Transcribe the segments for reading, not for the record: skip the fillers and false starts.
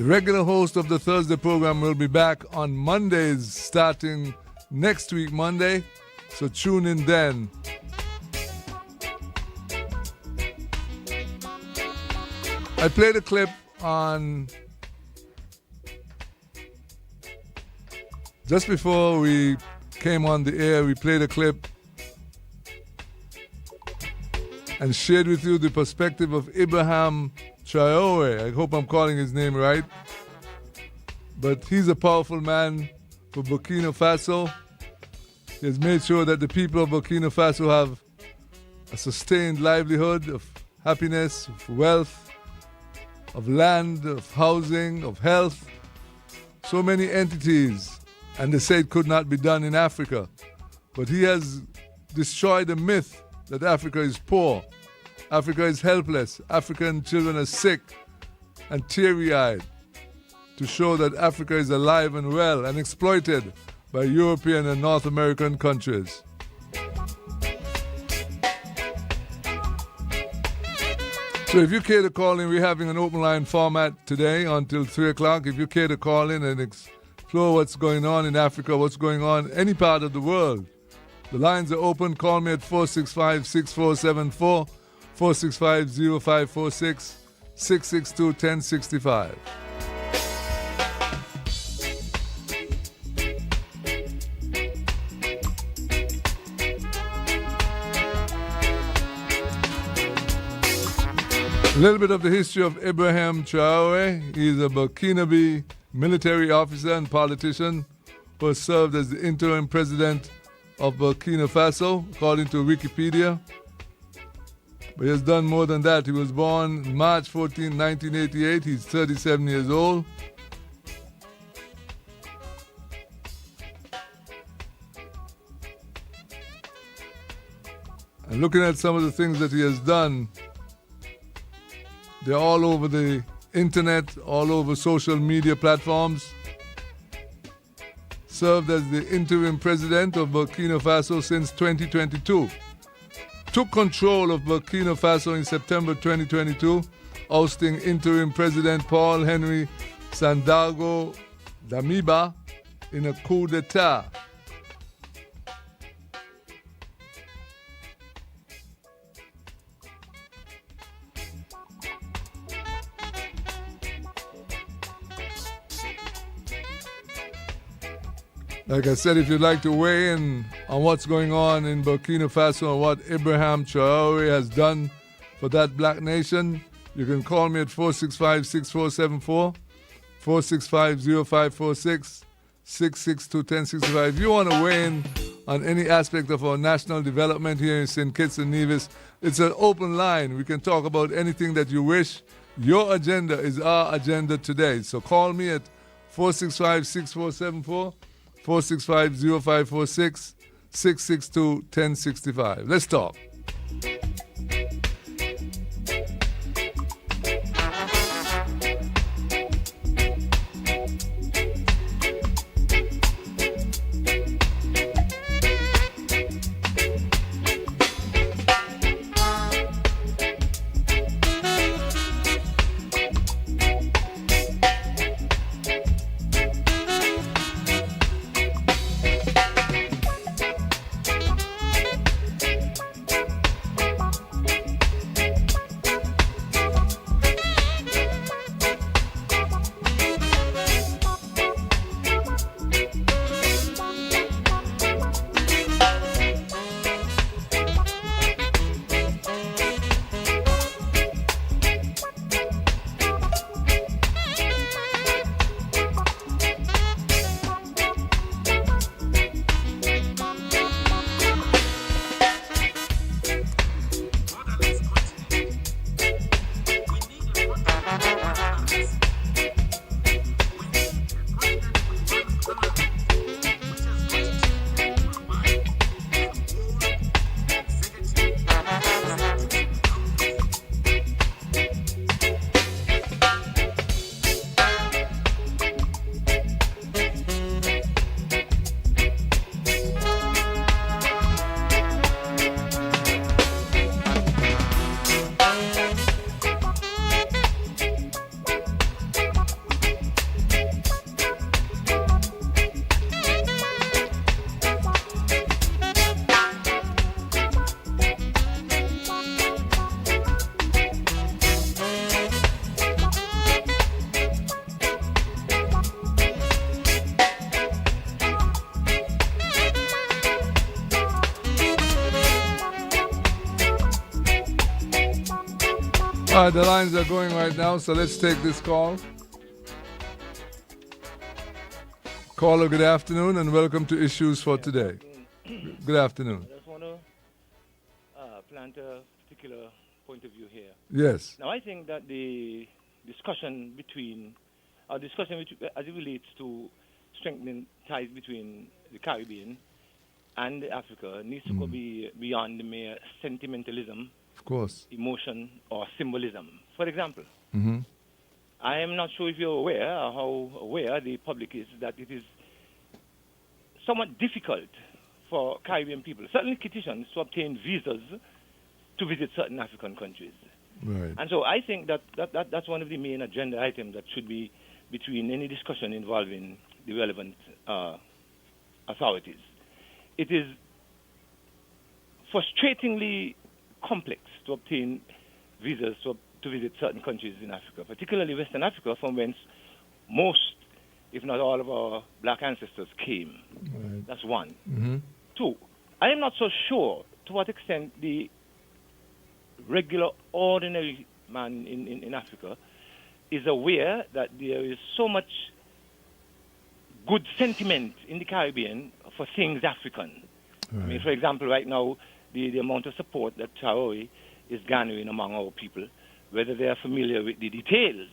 The regular host of the Thursday program will be back on Mondays starting next week, Monday. So tune in then. I played a clip on just before we came on the air. We played a clip and shared with you the perspective of Abraham Traore. I hope I'm calling his name right. But he's a powerful man for Burkina Faso. He has made sure that the people of Burkina Faso have a sustained livelihood of happiness, of wealth, of land, of housing, of health. So many entities. And they say it could not be done in Africa. But he has destroyed the myth that Africa is poor. Africa is helpless. African children are sick and teary-eyed, to show that Africa is alive and well and exploited by European and North American countries. So if you care to call in, we're having an open line format today until 3 o'clock. If you care to call in and explore what's going on in Africa, what's going on any part of the world, the lines are open. Call me at 465-6474, 465-0546, 662-1065. A little bit of the history of Abraham Traore. He's a Burkinabe military officer and politician who has served as the interim president of Burkina Faso, according to Wikipedia. But he has done more than that. He was born March 14, 1988. He's 37 years old. And looking at some of the things that he has done, they're all over the internet, all over social media platforms. Served as the interim president of Burkina Faso since 2022. Took control of Burkina Faso in September 2022, ousting interim president Paul Henry Sandaogo Damiba in a coup d'etat. Like I said, if you'd like to weigh in on what's going on in Burkina Faso and what Abraham Traore has done for that black nation, you can call me at 465-6474, 465-0546, 662-1065. If you want to weigh in on any aspect of our national development here in St. Kitts and Nevis, it's an open line. We can talk about anything that you wish. Your agenda is our agenda today. So call me at 465-6474, 465-0546, 662-1065. Let's talk. All right, the lines are going right now, so let's take this call. Caller, good afternoon, and welcome to Issues for Today. Good afternoon. I just want to plant a particular point of view here. Yes. Now, I think that the discussion as it relates to strengthening ties between the Caribbean and Africa needs to go beyond the mere sentimentalism, Of course. emotion, or symbolism. For example, Mm-hmm. I am not sure if you're aware or how aware the public is that it is somewhat difficult for Caribbean people, certainly citizens, to obtain visas to visit certain African countries. Right. And so I think that's one of the main agenda items that should be between any discussion involving the relevant authorities. It is frustratingly complex to obtain visas to visit certain countries in Africa, particularly Western Africa, from whence most, if not all, of our black ancestors came. Right. That's one. Mm-hmm. Two, I am not so sure to what extent the regular, ordinary man in Africa is aware that there is so much good sentiment in the Caribbean for things African. Right. I mean, for example, right now, the amount of support that Traore is garnering among our people, whether they are familiar with the details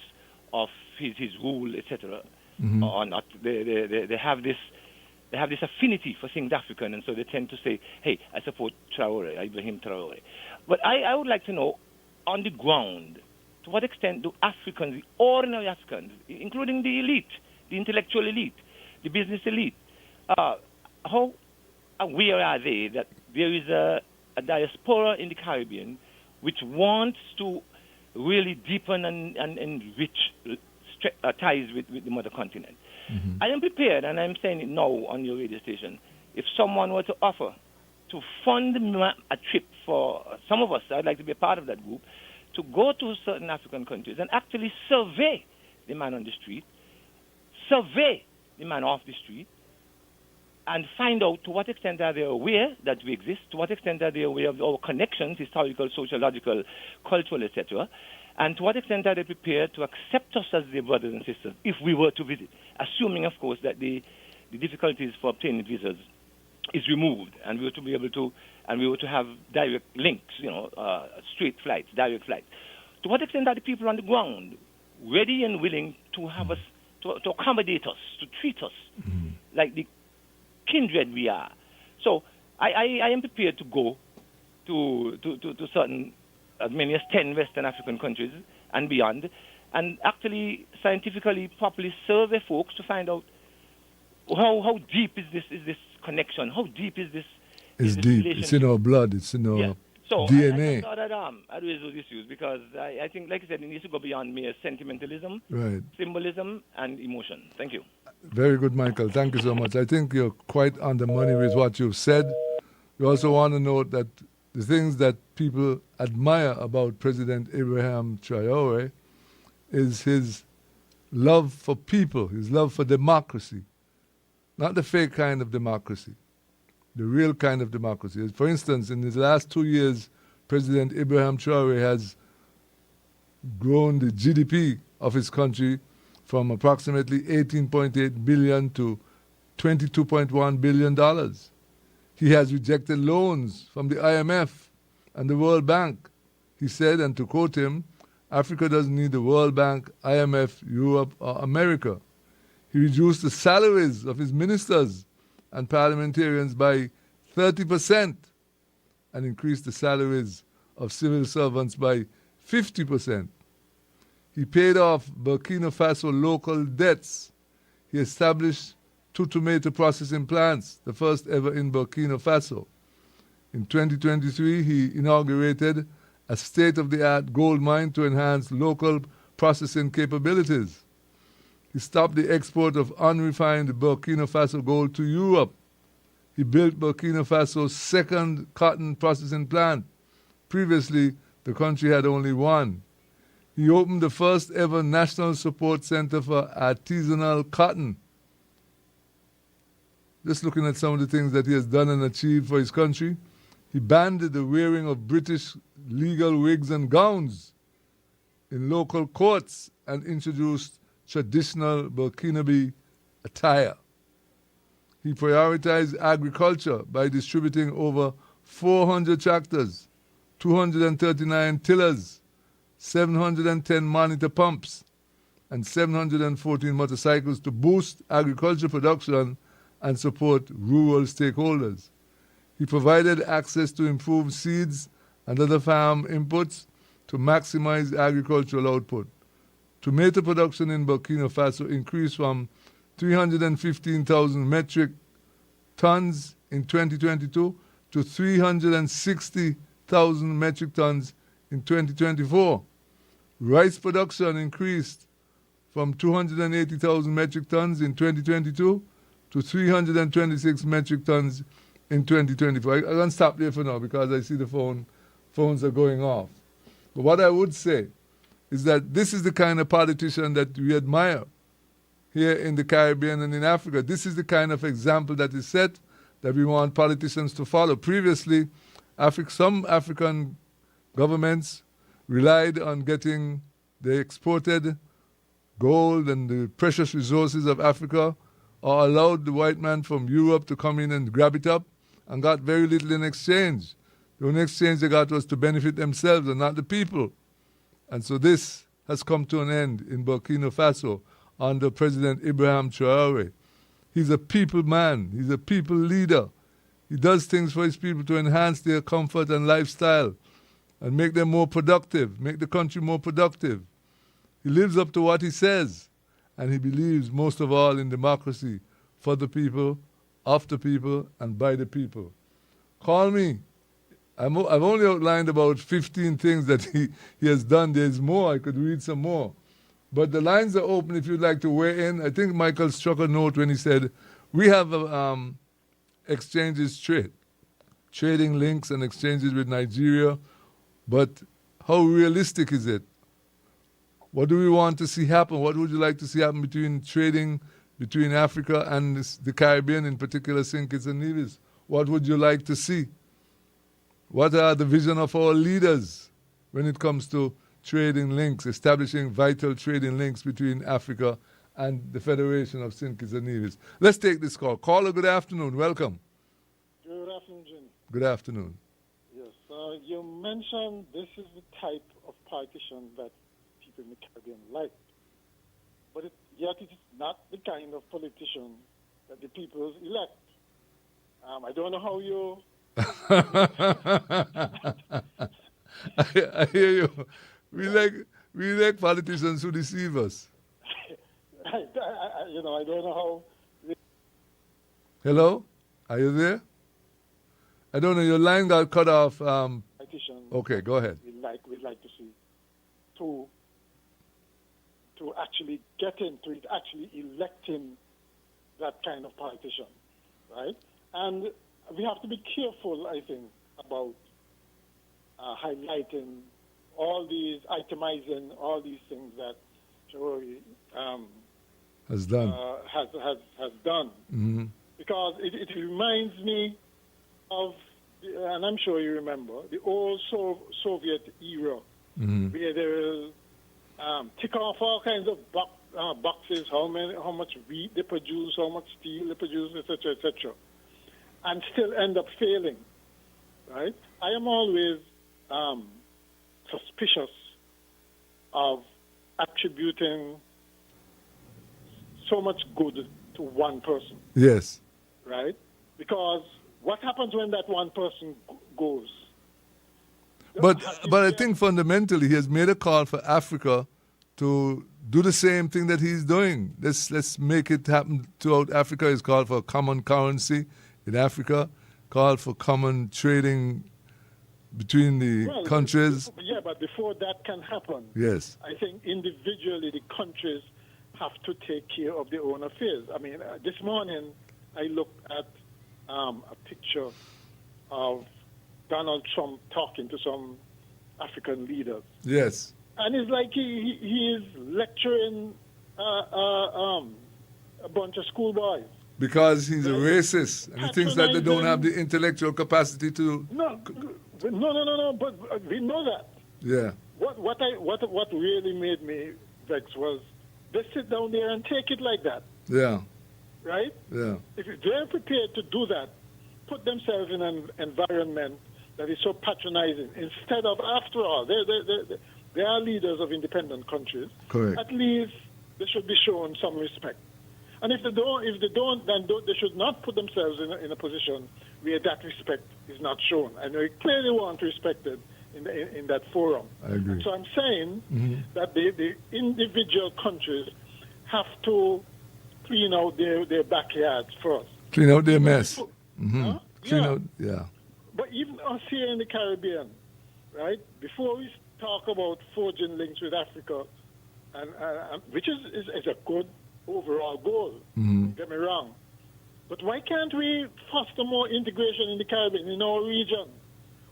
of his rule, etc., Mm-hmm. or not, they have this affinity for things African, and so they tend to say, hey, I support Traore, Ibrahim Traore. But I would like to know, on the ground, to what extent do Africans, the ordinary Africans, including the elite, the intellectual elite, the business elite, how aware are they that there is a diaspora in the Caribbean which wants to really deepen and enrich ties with the mother continent? Mm-hmm. I am prepared, and I'm saying it now on your radio station, if someone were to offer to fund a trip for some of us, I'd like to be a part of that group, to go to certain African countries and actually survey the man on the street, survey the man off the street, and find out to what extent are they aware that we exist, to what extent are they aware of our connections, historical, sociological, cultural, etc., and to what extent are they prepared to accept us as their brothers and sisters if we were to visit, assuming, of course, that the difficulties for obtaining visas is removed, and we were to be able to, and we were to have direct links, straight flights, direct flights. To what extent are the people on the ground ready and willing to have us, to accommodate us, to treat us like the kindred we are? So I am prepared to go to certain, as many as 10 Western African countries and beyond, and actually scientifically properly survey folks to find out how deep is this connection, how deep is this? It's deep. It's in our blood. It's in our DNA. I thought that I'd raise those issues because I think, like I said, it needs to go beyond mere sentimentalism, Right. symbolism, and emotion. Thank you. Very good, Michael. Thank you so much. I think you're quite on the money with what you've said. We also want to note that the things that people admire about President Abraham Traore is his love for people, his love for democracy. Not the fake kind of democracy, the real kind of democracy. For instance, in his last 2 years, President Abraham Traore has grown the GDP of his country from approximately $18.8 billion to $22.1 billion. He has rejected loans from the IMF and the World Bank. He said, and to quote him, Africa doesn't need the World Bank, IMF, Europe, or America. He reduced the salaries of his ministers and parliamentarians by 30% and increased the salaries of civil servants by 50%. He paid off Burkina Faso local debts. He established 2 tomato processing plants, the first ever in Burkina Faso. In 2023, he inaugurated a state-of-the-art gold mine to enhance local processing capabilities. He stopped the export of unrefined Burkina Faso gold to Europe. He built Burkina Faso's second cotton processing plant. Previously, the country had only one. He opened the first ever National Support Center for Artisanal Cotton. Just looking at some of the things that he has done and achieved for his country, he banned the wearing of British legal wigs and gowns. in local courts and introduced traditional Burkinabe attire. He prioritized agriculture by distributing over 400 tractors, 239 tillers, 710 monitor pumps, and 714 motorcycles to boost agriculture production and support rural stakeholders. He provided access to improved seeds and other farm inputs to maximize agricultural output. Tomato production in Burkina Faso increased from 315,000 metric tons in 2022 to 360,000 metric tons in 2024. Rice production increased from 280,000 metric tons in 2022 to 326 metric tons in 2024. I'm going to stop there for now because I see the phones are going off. But what I would say is that this is the kind of politician that we admire here in the Caribbean and in Africa. This is the kind of example that is set that we want politicians to follow. Previously, some African governments relied on getting the exported gold and the precious resources of Africa, or allowed the white man from Europe to come in and grab it up and got very little in exchange. The only exchange they got was to benefit themselves and not the people. And so this has come to an end in Burkina Faso under President Ibrahim Traoré. He's a people man. He's a people leader. He does things for his people to enhance their comfort and lifestyle and make them more productive, make the country more productive. He lives up to what he says, and he believes most of all in democracy for the people, of the people, and by the people. Call me. I've only outlined about 15 things that he has done. There's more. I could read some more. But the lines are open if you'd like to weigh in. I think Michael struck a note when he said, we have exchanges trading links and exchanges with Nigeria, but how realistic is it? What do we want to see happen? What would you like to see happen between trading between Africa and the Caribbean, in particular St. Kitts and Nevis? What would you like to see? What are the vision of our leaders when it comes to trading links, establishing vital trading links between Africa and the Federation of St. Kitts and Nevis? Let's take this call. Caller, good afternoon. Welcome. Good afternoon, Jim. Good afternoon. Yes, you mentioned this is the type of politician that people in the Caribbean like. But yet it is not the kind of politician that the people elect. I don't know how you... I hear you. We like politicians who deceive us. I don't know how... Hello? Are you there? I don't know. Your line got cut off. Okay, go ahead. We'd like to see to actually get into it, actually electing that kind of politician, right? And we have to be careful, I think, about highlighting all these, itemizing all these things that Traoré has done. Has done. Mm-hmm. Because it reminds me of, and I'm sure you remember, the old Soviet era, Mm-hmm. where they will tick off all kinds of boxes, how much wheat they produce, how much steel they produce, etc., etc., and still end up failing, right? I am always suspicious of attributing so much good to one person. Yes. Right? Because what happens when that one person goes? But I think fundamentally he has made a call for Africa to do the same thing that he's doing. Let's make it happen throughout Africa. He's called for a common currency in Africa, called for common trading between the countries. Yeah, but before that can happen, yes, I think individually the countries have to take care of their own affairs. I mean, this morning I looked at a picture of Donald Trump talking to some African leaders. Yes. And it's like he is lecturing a bunch of schoolboys. Because he's a racist, and he thinks that they don't have the intellectual capacity to... No, but we know that. Yeah. What really made me vex was they sit down there and take it like that, Yeah. right? Yeah. If they're prepared to do that, put themselves in an environment that is so patronizing, instead of, after all, they are leaders of independent countries. Correct. At least they should be shown some respect. And if they don't, then they should not put themselves in a position where that respect is not shown. And they clearly want respected in that forum. I agree. And so I'm saying that the individual countries have to clean out their backyards first. Clean out their mess. Huh? Clean Yeah. out, yeah. But even us here in the Caribbean, right? Before we talk about forging links with Africa, and which is a good overall goal. Don't get me wrong. But why can't we foster more integration in the Caribbean, in our region?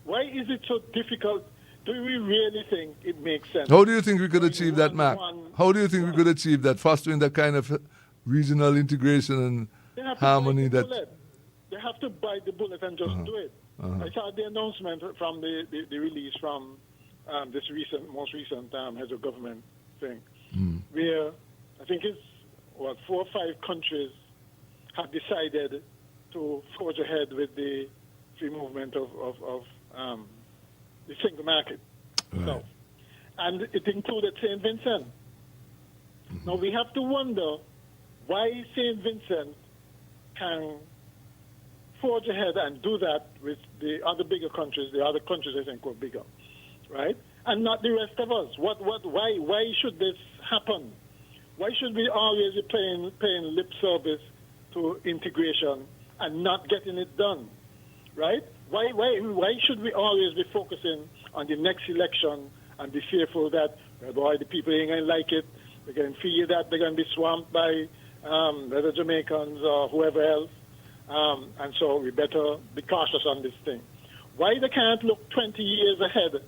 Why is it so difficult? Do we really think it makes sense? How do you think we could achieve that, Mac? How do you think we could achieve that, fostering that kind of regional integration and harmony that... They have to bite the bullet and just do it. I saw the announcement from the release from this most recent heads of government thing, where I think it's 4 or 5 countries have decided to forge ahead with the free movement of the single market. Right. So, and it included St. Vincent. Now we have to wonder why St. Vincent can forge ahead and do that with the other bigger countries, the other countries I think were bigger, right? And not the rest of us. Why should this happen? Why should we always be paying lip service to integration and not getting it done, right? Why should we always be focusing on the next election and be fearful that, boy, the people ain't going to like it, they're going to feel that they're going to be swamped by the Jamaicans or whoever else, and so we better be cautious on this thing. Why they can't look 20 years ahead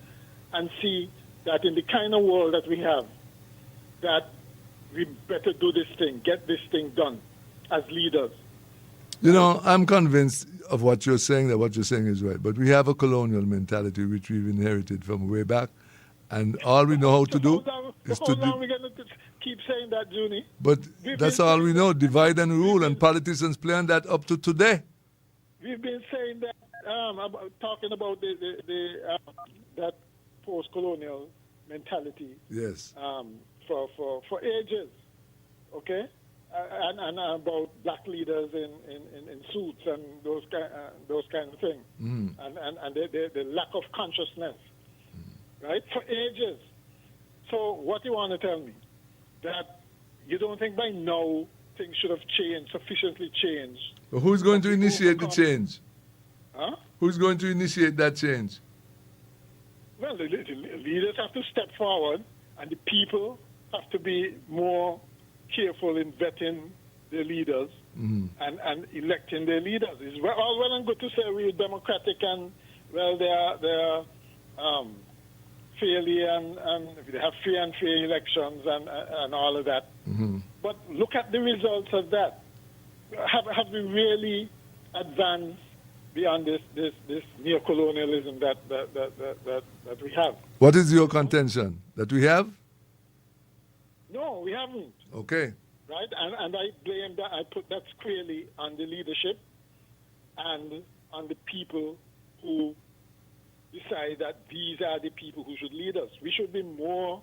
and see that in the kind of world that we have, that we better do this thing, get this thing done as leaders. You know, I'm convinced of what you're saying, that what you're saying is right. But we have a colonial mentality which we've inherited from way back. And all we know how to do is to... How long are we going to keep saying that, Junie? But that's all we know, divide and rule, and politicians play on that up to today. We've been saying that, talking about that post-colonial mentality. Yes. For ages, okay? And about black leaders in suits and those kind of things, and the lack of consciousness, right? For ages. So what you want to tell me? That you don't think by now things should have changed, sufficiently changed? But who's going to initiate the change? Huh? Who's going to initiate that change? Well, the leaders have to step forward, and the people have to be more careful in vetting their leaders and electing their leaders. It's all well and good to say we're democratic and, well, they're fairly and they have free and fair elections and all of that. But look at the results of that. Have we really advanced beyond this neo-colonialism that we have? What is your contention? That we have? No, we haven't. Okay. Right? And I blame that, I put that squarely on the leadership and on the people who decide that these are the people who should lead us. We should be more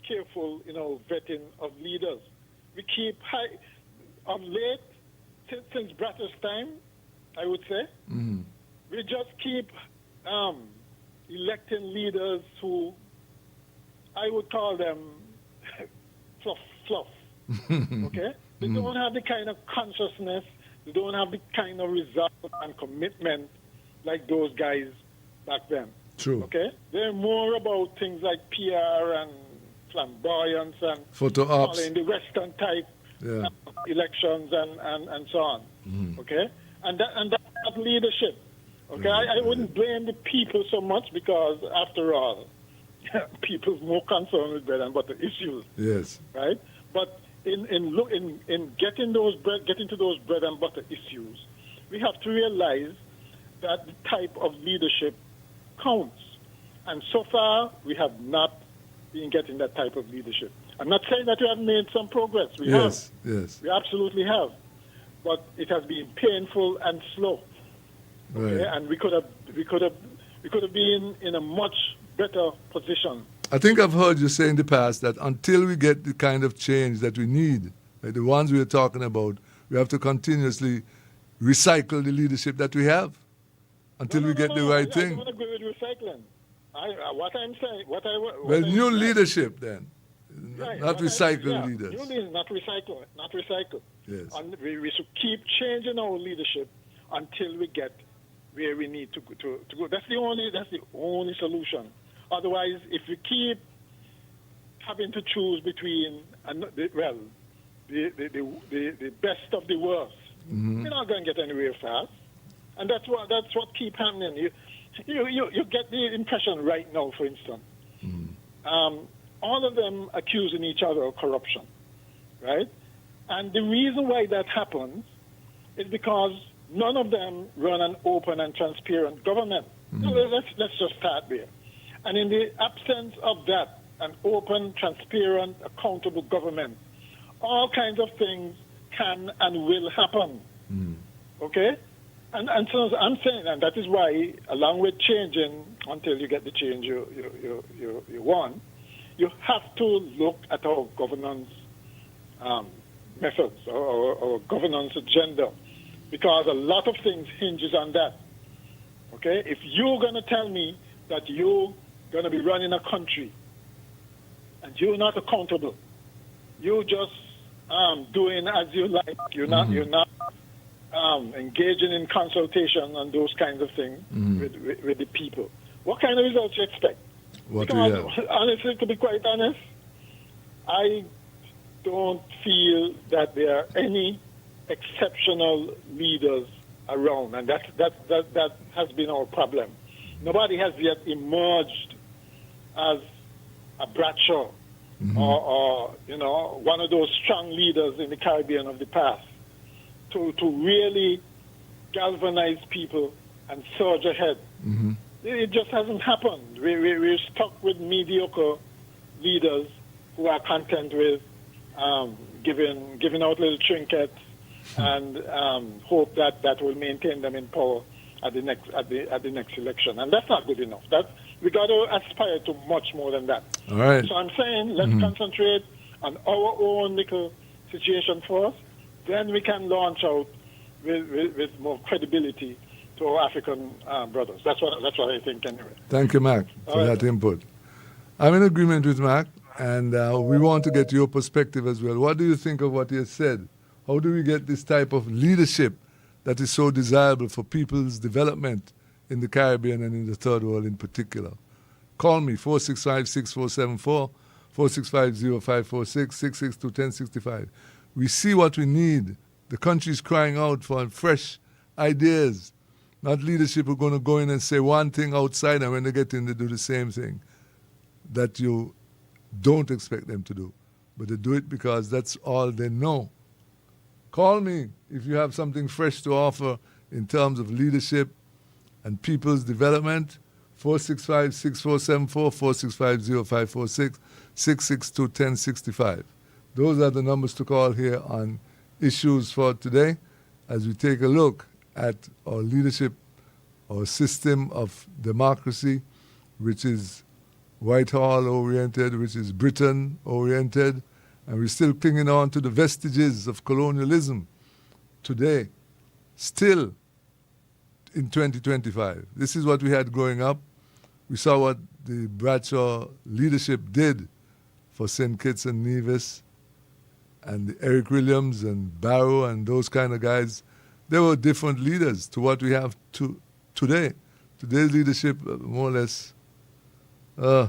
careful in our vetting of leaders. We keep of late, since Bratter's time, I would say, we just keep electing leaders who I would call them fluff. Okay? They don't have the kind of consciousness, they don't have the kind of result and commitment like those guys back then. True. Okay? They're more about things like PR and flamboyance and photo ops, following the Western type elections and so on. Okay? And that's not leadership. Okay? I wouldn't blame the people so much because after all, people more concerned with bread and butter issues. Yes. Right? But in getting to those bread and butter issues, we have to realize that the type of leadership counts. And so far, we have not in getting that type of leadership. I'm not saying that we haven't made some progress. We Yes, have. yes. We absolutely have. But it has been painful and slow. Right. Okay? And we could have been in a much better position. I think I've heard you say in the past that until we get the kind of change that we need, like the ones we are talking about, we have to continuously recycle the leadership that we have until we get the right I thing. don't agree with recycling. What I'm saying, Well, new leadership then, not recycle leaders. New leaders, not recycle. Yes. And we should keep changing our leadership until we get where we need to go. That's the only solution. Otherwise, if we keep having to choose between the best of the worst, we're not going to get anywhere fast. And that's what keeps happening. You get the impression right now, for instance, all of them accusing each other of corruption, right? And the reason why that happens is because none of them run an open and transparent government. So let's just start there. And in the absence of that, an open, transparent, accountable government, all kinds of things can and will happen. Okay? And so I'm saying, and that is why, along with changing until you get the change you want, you have to look at our governance methods or governance agenda, because a lot of things hinges on that. Okay? If you're going to tell me that you're going to be running a country and you're not accountable, you're just doing as you like, you're not engaging in consultation and those kinds of things with the people, what kind of results you expect? Because honestly, to be quite honest, I don't feel that there are any exceptional leaders around, and that has been our problem. Nobody has yet emerged as a Bradshaw or one of those strong leaders in the Caribbean of the past to really galvanize people and surge ahead. It just hasn't happened. We're stuck with mediocre leaders who are content with giving out little trinkets and hope that will maintain them in power at the next election. And that's not good enough. We got to aspire to much more than that. All right. So I'm saying let's concentrate on our own little situation first. Then we can launch out with more credibility to our African brothers. That's what I think anyway. Thank you, Mac, for that input. I'm in agreement with Mac, and we want to get your perspective as well. What do you think of what he has said? How do we get this type of leadership that is so desirable for people's development in the Caribbean and in the Third World in particular? Call me, 465-6474, 465-0546, 662-1065. We see what we need. The country is crying out for fresh ideas, not leadership who are going to go in and say one thing outside, and when they get in, they do the same thing that you don't expect them to do. But they do it because that's all they know. Call me if you have something fresh to offer in terms of leadership and people's development. 465-6474, 465-0546, 662-1065. Those are the numbers to call here on Issues for Today as we take a look at our leadership, our system of democracy, which is Whitehall-oriented, which is Britain-oriented, and we're still clinging on to the vestiges of colonialism today, still in 2025. This is what we had growing up. We saw what the Bradshaw leadership did for St. Kitts and Nevis, and Eric Williams and Barrow and those kind of guys. They were different leaders to what we have today. Today's leadership, more or less, I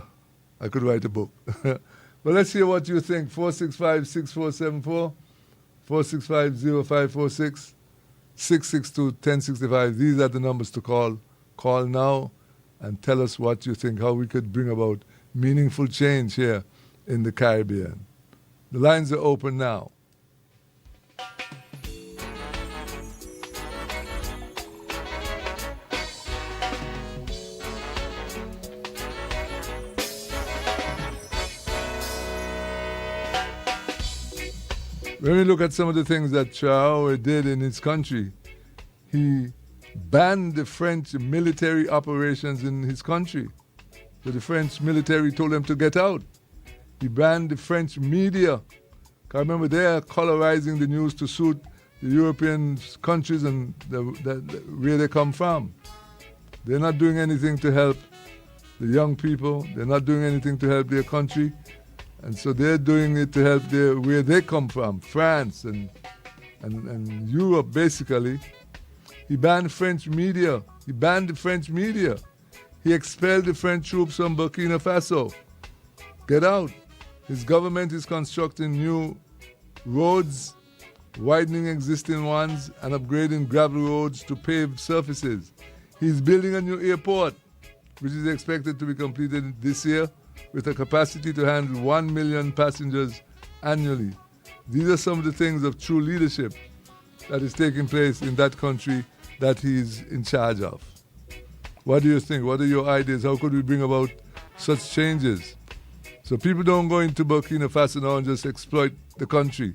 could write a book. But let's hear what you think. 465-6474, 465-0546, 662-1065. These are the numbers to call. Call now and tell us what you think, how we could bring about meaningful change here in the Caribbean. The lines are open now. When we look at some of the things that Traoré did in his country, he banned the French military operations in his country. So the French military told him to get out. He banned the French media. I remember they are colorizing the news to suit the European countries and where they come from. They're not doing anything to help the young people. They're not doing anything to help their country. And so they're doing it to help where they come from, France and Europe, basically. He banned French media. He banned the French media. He expelled the French troops from Burkina Faso. Get out. His government is constructing new roads, widening existing ones, and upgrading gravel roads to paved surfaces. He's building a new airport, which is expected to be completed this year with a capacity to handle 1 million passengers annually. These are some of the things of true leadership that is taking place in that country that he's in charge of. What do you think? What are your ideas? How could we bring about such changes? So people don't go into Burkina Faso now and just exploit the country.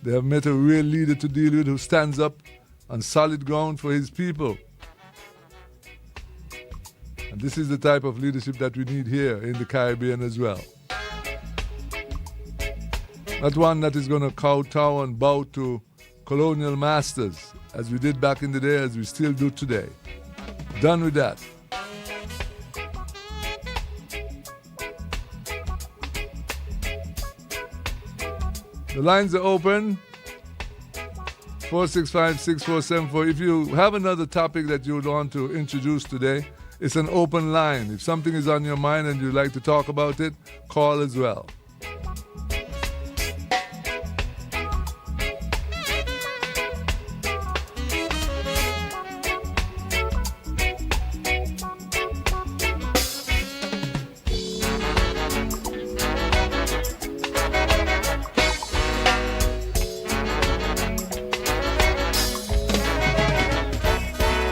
They have met a real leader to deal with who stands up on solid ground for his people. And this is the type of leadership that we need here in the Caribbean as well. Not one that is going to kowtow and bow to colonial masters, as we did back in the day, as we still do today. Done with that. The lines are open, 465-6474. If you have another topic that you would want to introduce today, it's an open line. If something is on your mind and you'd like to talk about it, call as well.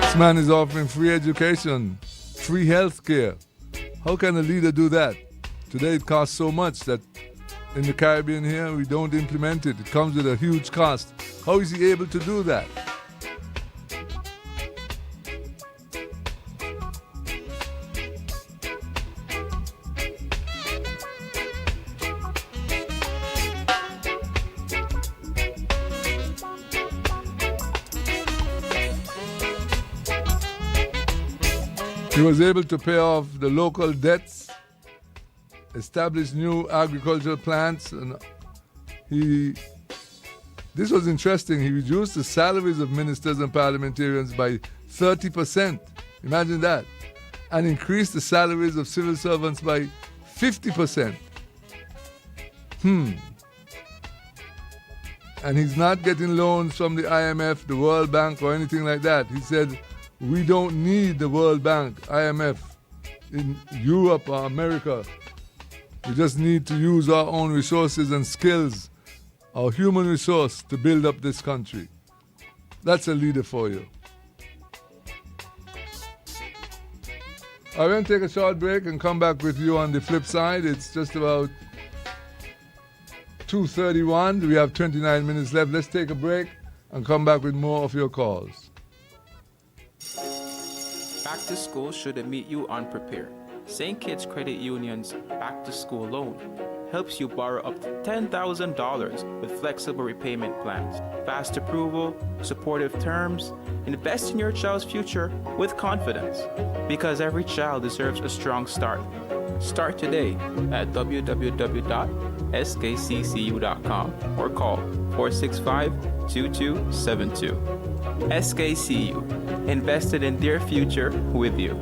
This man is offering free education, free health care. How can a leader do that? Today it costs so much that in the Caribbean here we don't implement it. It comes with a huge cost. How is he able to do that? He was able to pay off the local debts, establish new agricultural plants, and this was interesting. He reduced the salaries of ministers and parliamentarians by 30%. Imagine that. And increased the salaries of civil servants by 50%. And he's not getting loans from the IMF, the World Bank, or anything like that. He said, we don't need the World Bank, IMF, in Europe or America. We just need to use our own resources and skills, our human resource, to build up this country. That's a leader for you. I'm going to take a short break and come back with you on the flip side. It's just about 2:31. We have 29 minutes left. Let's take a break and come back with more of your calls. Back to school shouldn't meet you unprepared. St. Kitts Credit Union's Back to School loan helps you borrow up to $10,000 with flexible repayment plans, fast approval, supportive terms. Invest in your child's future with confidence, because every child deserves a strong start. Start today at www.skccu.com or call 465-2272. SKCU, invested in their future with you.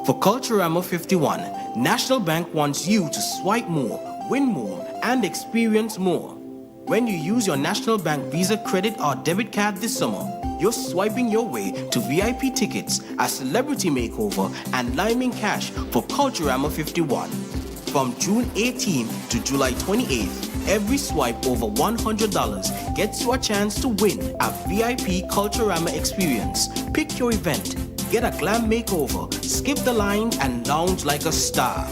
For Culturama 51, National Bank wants you to swipe more, win more, and experience more. When you use your National Bank Visa credit or debit card this summer, you're swiping your way to VIP tickets, a celebrity makeover, and liming cash for Culturama 51. From June 18th to July 28th, every swipe over $100 gets you a chance to win a VIP Culturama experience. Pick your event, get a glam makeover, skip the line, and lounge like a star.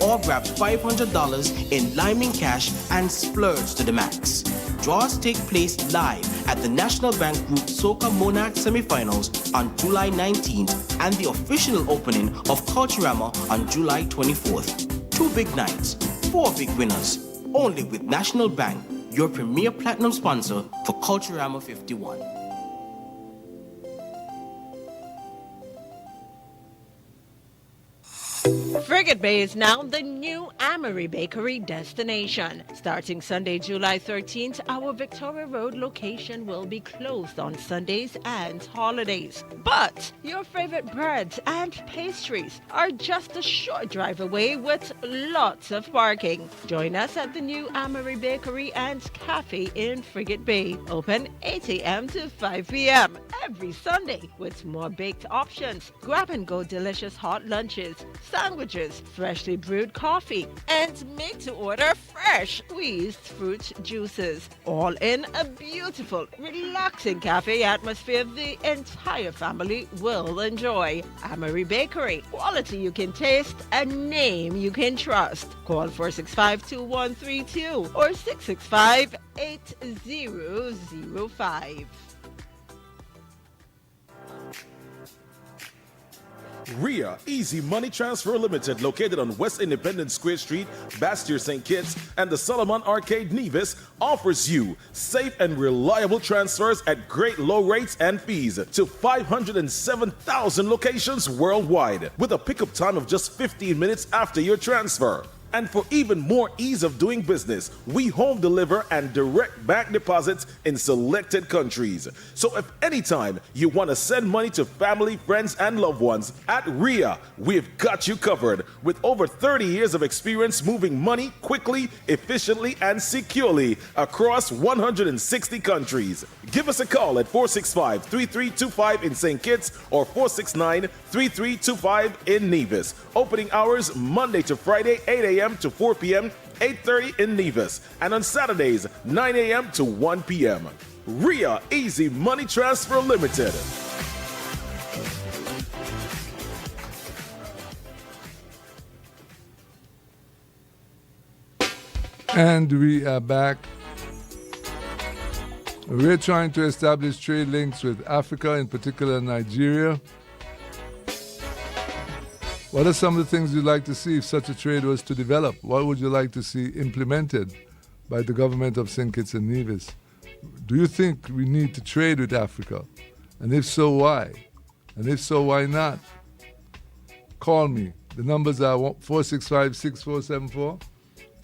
or grab $500 in Lyman cash and splurge to the max. Draws take place live at the National Bank Group Soca Monarch semifinals on July 19th and the official opening of Culturama on July 24th. 2 big nights, 4 big winners. Only with National Bank, your premier platinum sponsor for Culturama 51. Frigate Bay is now the new Amory Bakery destination. Starting Sunday, July 13th, our Victoria Road location will be closed on Sundays and holidays. But your favorite breads and pastries are just a short drive away with lots of parking. Join us at the new Amory Bakery and Cafe in Frigate Bay. Open 8 a.m. to 5 p.m. every Sunday with more baked options, grab-and-go delicious hot lunches, sandwiches, freshly brewed coffee, and made-to-order fresh squeezed fruit juices. All in a beautiful, relaxing cafe atmosphere the entire family will enjoy. Amory Bakery, quality you can taste, a name you can trust. Call 465-2132 or 665-8005. RIA Easy Money Transfer Limited, located on West Independence Square Street, Bastyr St. Kitts, and the Solomon Arcade, Nevis, offers you safe and reliable transfers at great low rates and fees to 507,000 locations worldwide, with a pickup time of just 15 minutes after your transfer. And for even more ease of doing business, we home deliver and direct bank deposits in selected countries. So if anytime you want to send money to family, friends, and loved ones, at RIA, we've got you covered. With over 30 years of experience moving money quickly, efficiently, and securely across 160 countries. Give us a call at 465-3325 in St. Kitts or 469-3325 in Nevis. Opening hours Monday to Friday, 8 a.m. to 4 p.m., 8:30 in Nevis, and on Saturdays, 9 a.m. to 1 p.m. RIA Easy Money Transfer Limited. And we are back. We're trying to establish trade links with Africa, in particular Nigeria. What are some of the things you'd like to see if such a trade was to develop? What would you like to see implemented by the government of St. Kitts and Nevis? Do you think we need to trade with Africa? And if so, why? And if so, why not? Call me. The numbers are 465-6474,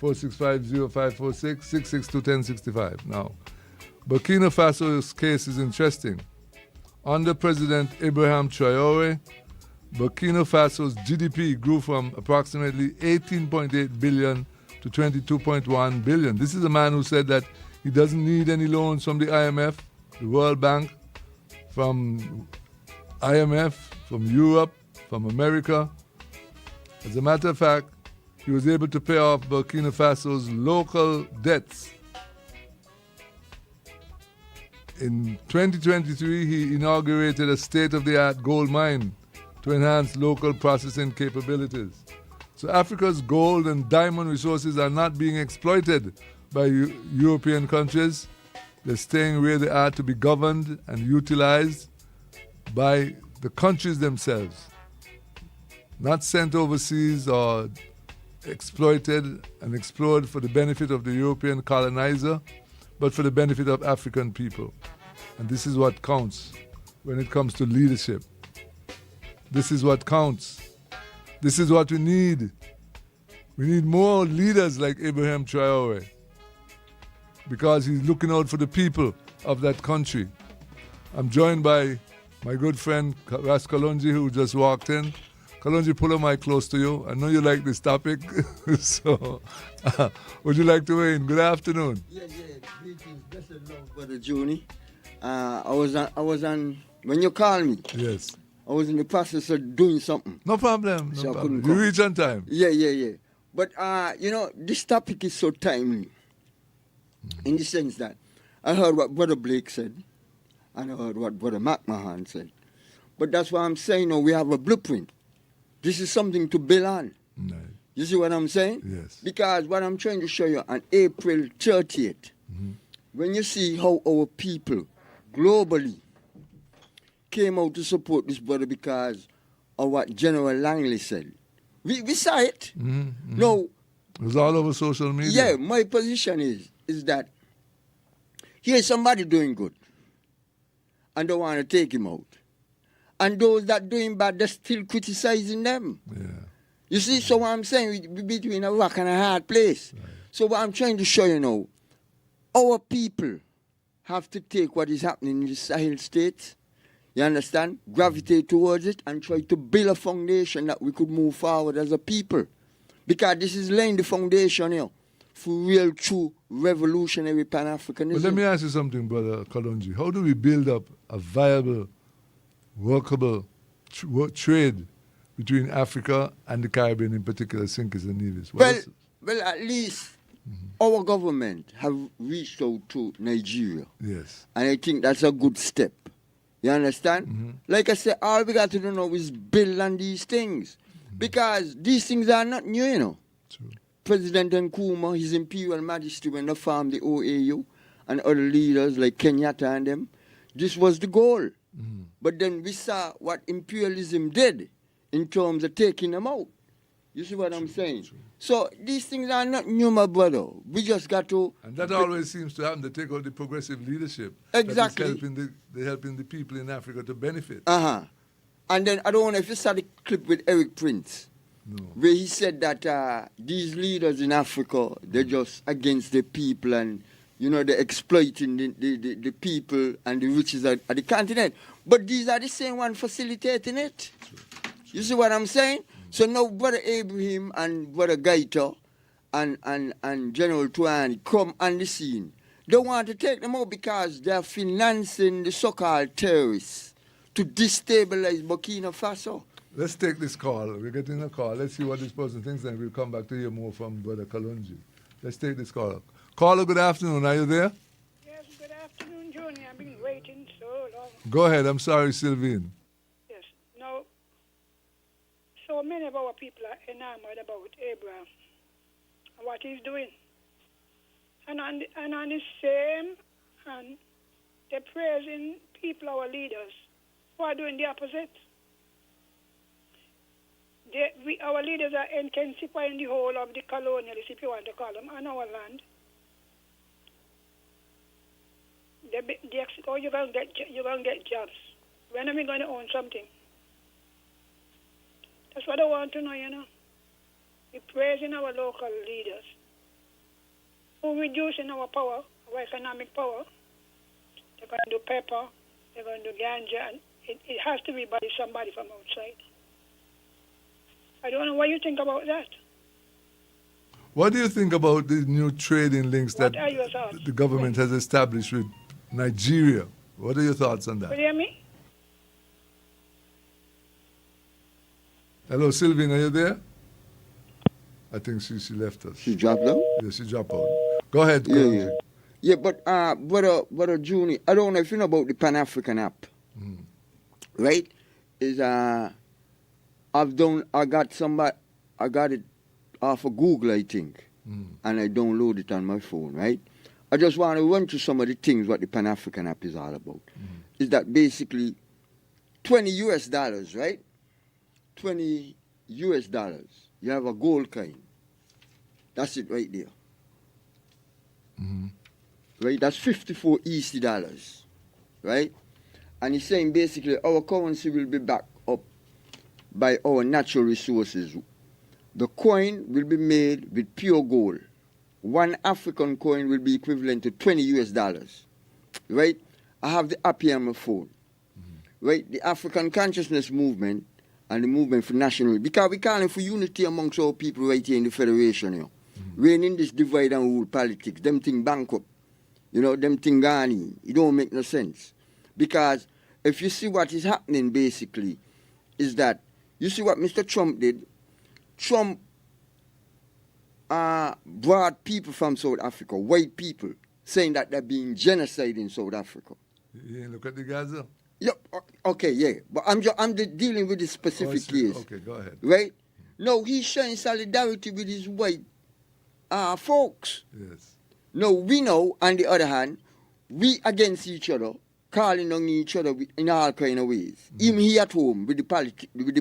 465-0546, 662-1065. Now, Burkina Faso's case is interesting. Under President Ibrahim Traoré, Burkina Faso's GDP grew from approximately 18.8 billion to 22.1 billion. This is a man who said that he doesn't need any loans from the IMF, the World Bank, from IMF, from Europe, from America. As a matter of fact, he was able to pay off Burkina Faso's local debts. In 2023, he inaugurated a state-of-the-art gold mine to enhance local processing capabilities. So Africa's gold and diamond resources are not being exploited by European countries. They're staying where they are to be governed and utilized by the countries themselves. Not sent overseas or exploited and explored for the benefit of the European colonizer, but for the benefit of African people. And this is what counts when it comes to leadership. This is what counts. This is what we need. We need more leaders like Ibrahim Traoré, because he's looking out for the people of that country. I'm joined by my good friend Ras Kalonji, who just walked in. Kalonji, pull a mic close to you. I know you like this topic, so would you like to weigh in? Good afternoon. Yeah. Greetings, blessed love, Brother Juni. I was on, when you called me. Yes. I was in the process of doing something. No problem. So I problem. couldn't You come. reach on time. Yeah. But, this topic is so timely in the sense that I heard what Brother Blake said and I heard what Brother McMahon said. But that's why I'm saying we have a blueprint. This is something to build on. Right. You see what I'm saying? Yes. Because what I'm trying to show you on April 30th, when you see how our people globally came out to support this brother because of what General Langley said. We saw it. No. It was all over social media. Yeah, my position is that here's somebody doing good and don't want to take him out. And those that doing bad, they're still criticizing them. Yeah. You see, so what I'm saying, we're between a rock and a hard place. Right. So what I'm trying to show you now, our people have to take what is happening in the Sahel states, you understand, gravitate towards it and try to build a foundation that we could move forward as a people. Because this is laying the foundation here for real, true, revolutionary Pan-Africanism. But let me ask you something, Brother Kalonji. How do we build up a viable, workable trade between Africa and the Caribbean, in particular, Sinkers and Nevis? Well, at least our government have reached out to Nigeria. Yes. And I think that's a good step. You understand? Like I said, all we got to do now is build on these things. Because these things are not new, you know. True. President Nkrumah, His Imperial Majesty, when they formed the OAU, and other leaders like Kenyatta and them, this was the goal. But then we saw what imperialism did in terms of taking them out. You see what I'm saying? True. So these things are not new, my brother. We just got to... And that always seems to happen. They take out the progressive leadership. Exactly. They're helping the people in Africa to benefit. And then I don't know if you saw the clip with Eric Prince, No. where he said that these leaders in Africa, they're just against the people and, you know, they're exploiting the people and the riches at the continent. But these are the same ones facilitating it. True. You see what I'm saying? So now Brother Abraham and Brother Gaita and General Tuani come on the scene. They want to take them out because they're financing the so-called terrorists to destabilize Burkina Faso. Let's take this call. We're getting a call. Let's see what this person thinks, and we'll come back to hear more from Brother Kalonji. Let's take this call. Caller, good afternoon. Are you there? Yes, good afternoon, Junior. I've been waiting so long. Go ahead. I'm sorry, Sylvine. Yes. Now, so many of our people are enamored about Abraham and what he's doing. And on the same hand, they're praising people, our leaders, who are doing the opposite. Our leaders are intensifying the whole of the colonialists, if you want to call them, on our land. You're going to get jobs. When are we going to own something? That's what I want to know, you know. We're praising our local leaders. We're reducing our power, our economic power. They're going to do pepper, they're going to do ganja, and it has to be by somebody from outside. I don't know what you think about that. What do you think about the new trading links that What are your thoughts? the government has established with Nigeria? What are your thoughts on You that? hear me? Hello, Sylvine, are you there? I think she left us. She dropped out? Yeah, she dropped out. Go ahead, Yeah, Kalonji. yeah. Yeah, but brother Junior, I don't know if you know about the Pan-African app. Right? I got it off of Google, I think. And I downloaded it on my phone, right? I just want to run through some of the things what the Pan-African app is all about. Is that basically $20, right? $20, you have a gold coin. That's it right there. Right? That's 54 EC dollars. Right? And he's saying basically our currency will be backed up by our natural resources. The coin will be made with pure gold. One African coin will be equivalent to $20. Right? I have the app here on my phone. Right? The African Consciousness Movement and the Movement for National, because we calling for unity amongst our people right here in the Federation, you know. We're in this divide and rule politics. Them thing bankrupt. You know, them thing gone. It don't make no sense. Because if you see what is happening basically, is that, you see what Mr. Trump did? Trump brought people from South Africa, white people, saying that they're being genocide in South Africa. You look at the Gaza? Yeah, okay, yeah. But I'm dealing with this specific case. Okay, go ahead. Right? No, he's showing solidarity with his white folks. Yes. No, we know, on the other hand, we against each other, calling on each other in all kind of ways. Even here at home with the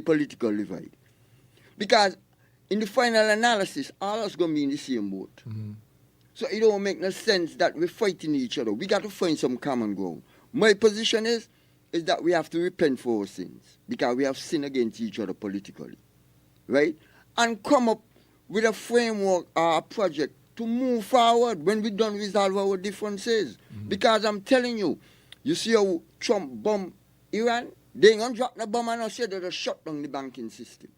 political divide. Because in the final analysis, all us going to be in the same boat. So it don't make no sense that we're fighting each other. We got to find some common ground. My position is that we have to repent for our sins because we have sinned against each other politically, right? And come up with a framework or a project to move forward when we don't resolve our differences. Because I'm telling you, you see how Trump bombed Iran? They ain't gonna drop the bomb and say that they shut down the banking system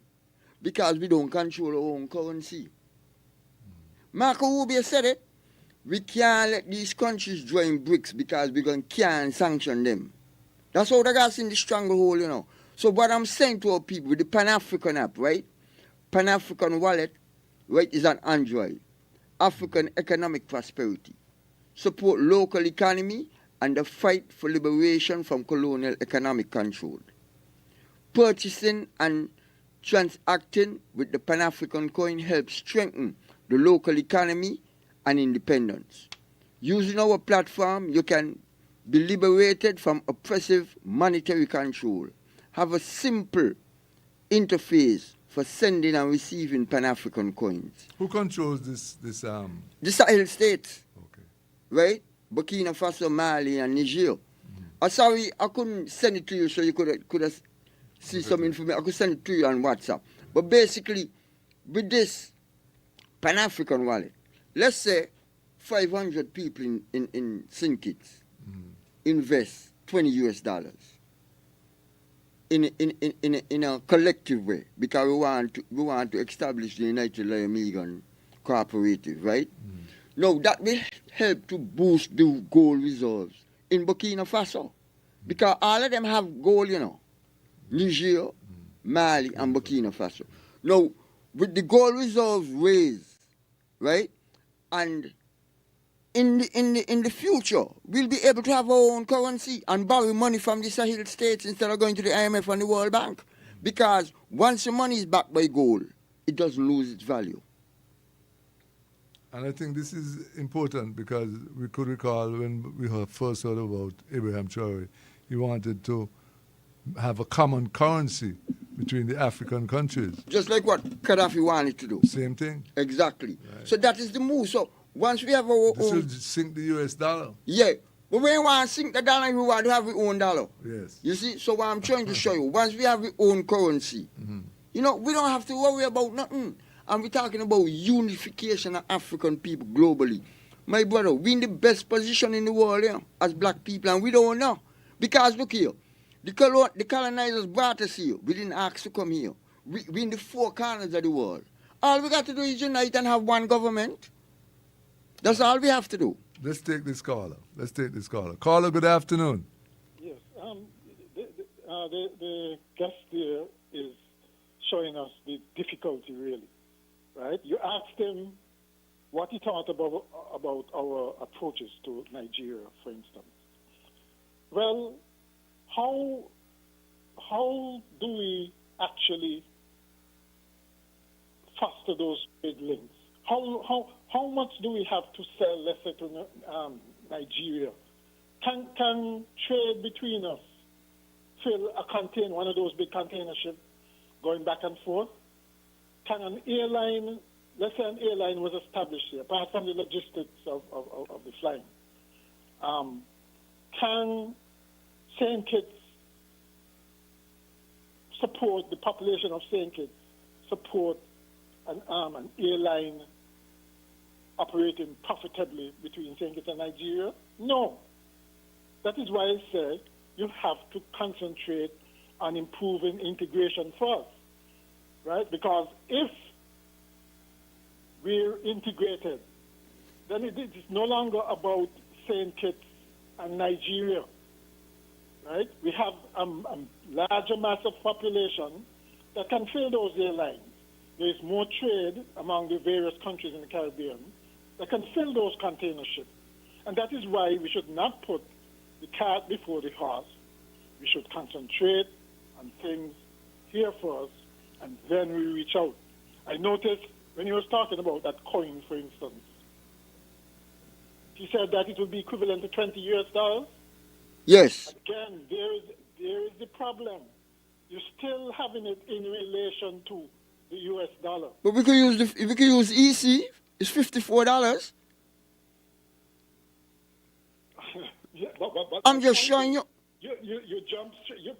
because we don't control our own currency. Marco Rubio said it. We can't let these countries join BRICS because we can't sanction them. That's how they got in the stranglehold, you know. So what I'm saying to our people, with the Pan-African app, right? Pan-African wallet, right, is an Android. African economic prosperity. Support local economy and the fight for liberation from colonial economic control. Purchasing and transacting with the Pan-African coin helps strengthen the local economy and independence. Using our platform, you can be liberated from oppressive monetary control. Have a simple interface for sending and receiving Pan-African coins. Who controls this? The Sahel states, Okay. right? Burkina Faso, Mali, and Niger. I'm sorry, I couldn't send it to you so you could see some information. I could send it to you on WhatsApp. But basically, with this Pan-African wallet, let's say 500 people in St. Kitts invest $20 in a collective way because we want to establish the United Lion Megan Cooperative, right? Now that will help to boost the gold reserves in Burkina Faso because all of them have gold, you know. Niger, Mali, and Burkina Faso. Now, with the gold reserves raised, right, and in the future, we'll be able to have our own currency and borrow money from the Sahel states instead of going to the IMF and the World Bank. Because once your money is backed by gold, it doesn't lose its value. And I think this is important because we could recall when we first heard about Abraham Traore, he wanted to have a common currency between the African countries. Just like what Gaddafi wanted to do. Same thing. Exactly. Right. So that is the move. So once we have our This own... will sink the US dollar. Yeah. But we don't want to sink the dollar, we want to have our own dollar. Yes. You see? So what I'm trying to show you, once we have our own currency, you know, we don't have to worry about nothing. And we're talking about unification of African people globally. My brother, we're in the best position in the world, you know, as black people, and we don't know. Because look here, the colonizers brought us here. We didn't ask to come here. We're in the four corners of the world. All we got to do is unite and have one government. That's all we have to do. Let's take this caller. Caller, good afternoon. Yes. The guest there is showing us the difficulty, really. Right? You asked him what he thought about our approaches to Nigeria, for instance. Well, how do we actually foster those trade links? How much do we have to sell, let's say, to Nigeria? Can trade between us fill one of those big container ships going back and forth? Can an airline, let's say an airline was established here, apart from the logistics of the flying, can St. Kitts support, the population of St. Kitts support an airline operating profitably between St. Kitts and Nigeria? No. That is why I said you have to concentrate on improving integration first, right? Because if we're integrated, then it is no longer about St. Kitts and Nigeria, right? We have a larger mass of population that can fill those airlines. There is more trade among the various countries in the Caribbean that can fill those container ships. And that is why we should not put the cart before the horse. We should concentrate on things here first, and then we reach out I noticed when he was talking about that coin, for instance, he said that it would be equivalent to $20 US. Yes. Again, there is the problem. You're still having it in relation to the US dollar. But we could use EC. It's $54. Yeah, but I'm just showing you. You jump straight.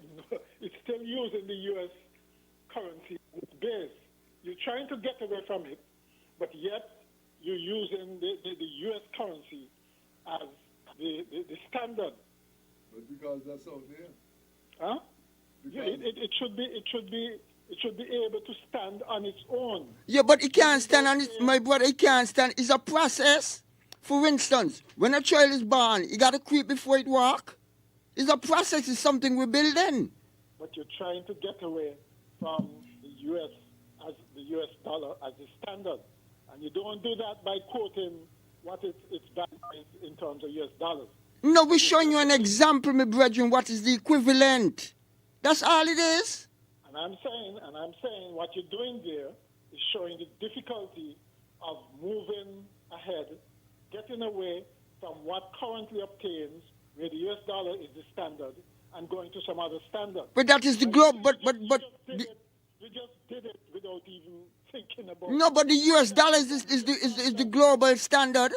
It's still using the US currency as base. You're trying to get away from it, but yet you're using the US currency as the standard. But because that's out there. Huh? Yeah, it should be able to stand on its own. Yeah, but it can't stand on it, my brother. It can't stand. It's a process. For instance, when a child is born, he got to creep before it walk. It's a process. It's something we're building. But you're trying to get away from the US dollar as the standard, and you don't do that by quoting what its value is in terms of US dollars. No, we're showing you an example, my brethren, what is the equivalent. That's all it is. And I'm saying what you're doing there is showing the difficulty of moving ahead, getting away from what currently obtains, where the US dollar is the standard, and going to some other standard. But that is the globe. You just did it without even thinking about. No, but the US dollar is the global standard.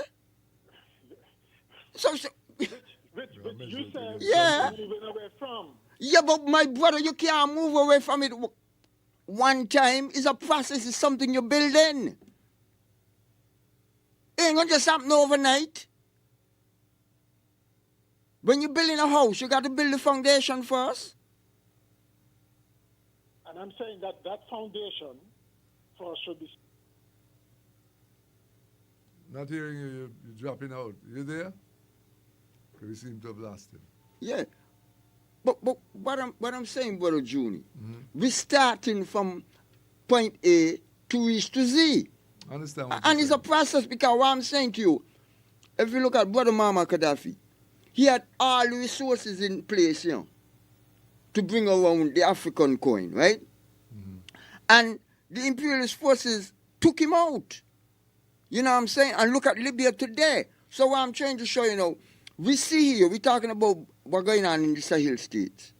Which you said yeah. you're moving away from. Yeah, but my brother, you can't move away from it one time. It's a process. It's something you're building. It ain't gonna just happen overnight. When you're building a house, you got to build the foundation first. And I'm saying that foundation first should be. Not hearing you, you're dropping out. You there? We seem to have lost him. Yeah. But what I'm saying, Brother Juni, we're starting from point A to reach to Z. Understand what and it's a process, because what I'm saying to you, if you look at Brother Muammar Gaddafi, he had all the resources in place, to bring around the African coin, right? And the imperialist forces took him out. You know what I'm saying? And look at Libya today. So what I'm trying to show you we see here, we're talking about what's going on in the Sahel states.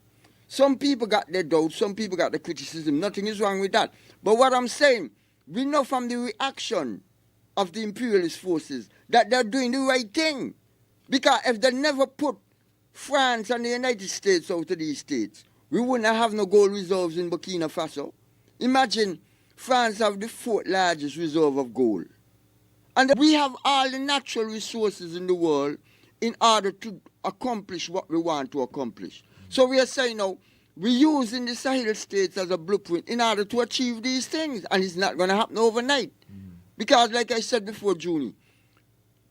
Some people got their doubts, some people got the criticism. Nothing is wrong with that. But what I'm saying, we know from the reaction of the imperialist forces that they're doing the right thing. Because if they never put France and the United States out of these states, we wouldn't have no gold reserves in Burkina Faso. Imagine France have the fourth largest reserve of gold. And we have all the natural resources in the world in order to accomplish what we want to accomplish. So we are saying we're using the Sahel states as a blueprint in order to achieve these things. And it's not going to happen overnight. Because like I said before, Juni,